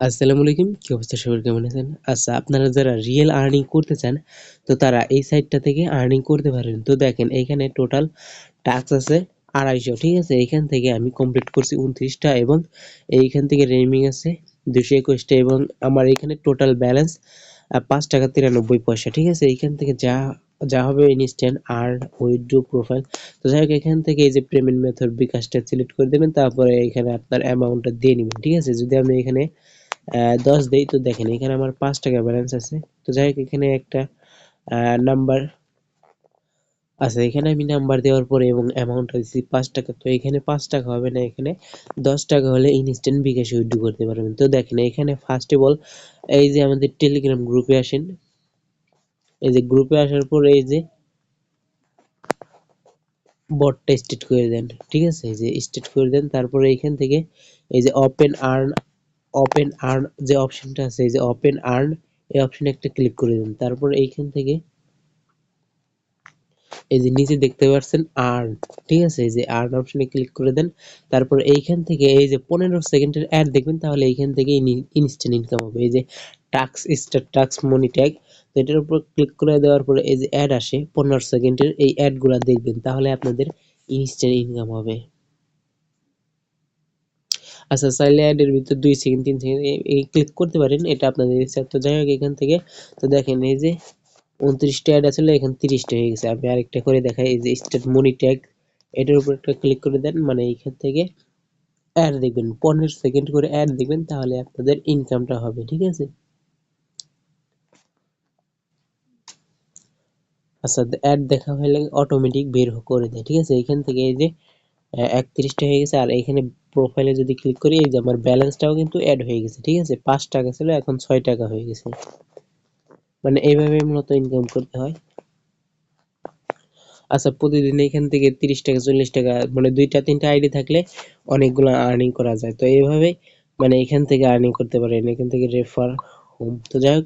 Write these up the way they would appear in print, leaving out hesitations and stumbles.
আসসালামু আলাইকুম, কি অবস্থা সবার, কেমন আছেন? আচ্ছা, আপনারা যারা রিয়েল আর্নিং করতে চান, তো তারা এই সাইটটা থেকে আর্নিং করতে পারেন। তো দেখেন এইখানে টোটাল টাস্ক আছে 250, ঠিক আছে? এইখান থেকে আমি কমপ্লিট করছি 29টা এবং এইখান থেকে রেমিং আছে 221টা এবং আমার এখানে টোটাল ব্যালেন্স 5 টাকা 93 পয়সা, ঠিক আছে? এইখান থেকে যা যা হবে ইনস্ট্যান্ট আর উইথড্র প্রোফাইল। তো যাই হোক, এখান থেকে এই যে পেমেন্ট মেথড বিকাশটা সিলেক্ট করে দেবেন, তারপরে এখানে আপনার অ্যামাউন্টটা দিয়ে নেবেন, ঠিক আছে? যদি আমি এখানে 10 দেই, তো দেখেন এখানে আমার 5 টাকা ব্যালেন্স আছে। তো যাই হোক, এখানে একটা নাম্বার আছে, এখানে আমি নাম্বার দেওয়ার পরে এবং অ্যামাউন্টটা দিচ্ছি 5 টাকা। তো এখানে 5 টাকা হবে না, এখানে 10 টাকা হলে ইনস্ট্যান্ট বিকাশে উইথড্র করতে পারবেন। তো দেখেন এখানে ফার্স্ট অফ অল এই যে আমাদের টেলিগ্রাম গ্রুপে আসেন। এই যে গ্রুপে আসার পর এই যে বটটা স্টার্ট করে দেন, ঠিক আছে? এই যে স্টার্ট করে দেন, তারপরে এইখান থেকে এই যে ওপেন আর্ন যে অপশনটা আছে, এই যে ওপেন আর্ন, এই অপশনে একটা ক্লিক করে দেন। তারপর এইখান থেকে এই যে নিচে দেখতে পাচ্ছেন আর্ন, ঠিক আছে? এই যে আর্ন অপশনে ক্লিক করে দেন। তারপর এইখান থেকে এই যে 15 সেকেন্ডের অ্যাড দেখবেন, তাহলে এইখান থেকে ইনস্ট্যান্ট ইনকাম হবে। এই যে টাক্স স্টার টাক্স মনি ট্যাগ, তো এটার উপর ক্লিক করে দেওয়ার পরে এই যে অ্যাড আসে 15 সেকেন্ডের, এই অ্যাডগুলো দেখবেন, তাহলে আপনাদের ইনস্ট্যান্ট ইনকাম হবে। আচ্ছা, চাইলে অ্যাডের ভিতর 2 সেকেন্ড 3 সেকেন্ড এই ক্লিক করতে পারেন, এটা আপনাদের ইচ্ছা। তো যাই হোক, এখান থেকে তো দেখেন এই যে 29টা অ্যাড আসলে এখন 30টা হয়ে গেছে। আমি আরেকটা করে দেখাই, এই যে স্টার্ট মনি ট্যাগ, এটার উপর একটা ক্লিক করে দেন, মানে এইখান থেকে অ্যাড দেখবেন, 15 সেকেন্ড করে অ্যাড দেখবেন, তাহলে আপনাদের ইনকামটা হবে, ঠিক আছে? আচ্ছা, অ্যাড দেখা হলে অটোমেটিক বের করে দেয়, ঠিক আছে? এখান থেকে এই যে 31টা হয়ে গেছে। আর এখানে প্রোফাইলে যদি ক্লিক করি, এই যে আমার ব্যালেন্সটাও কিন্তু অ্যাড হয়ে গেছে, ঠিক আছে? 5 টাকা ছিল, এখন 6 টাকা হয়ে গেছে। মানে এইভাবে মূলত ইনকাম করতে হয়। আচ্ছা, প্রতিদিন এখান থেকে 30 টাকা 40 টাকা, মানে 2টা 3টা আইডি থাকলে অনেকগুলো আর্নিং করা যায়। তো এইভাবে মানে এখান থেকে আর্নিং করতে পারেন, এখান থেকে রেফার হোম। তো যাই হোক,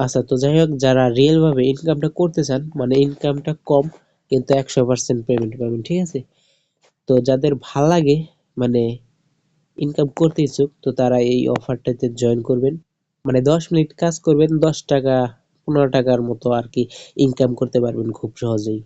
আচ্ছা, তো যাই হোক, যারা রিয়েল ভাবে ইনকামটা করতে চান, মানে ইনকামটা কম কিন্তু 100% পেমেন্ট পাবেন, ঠিক আছে? তো যাদের ভাল লাগে, মানে ইনকাম করতে ইচ্ছুক, তো তারা এই অফারটাতে জয়েন করবেন। মানে 10 মিনিট কাজ করবেন, 10 টাকা 15 টাকার মতো আর কি ইনকাম করতে পারবেন খুব সহজেই।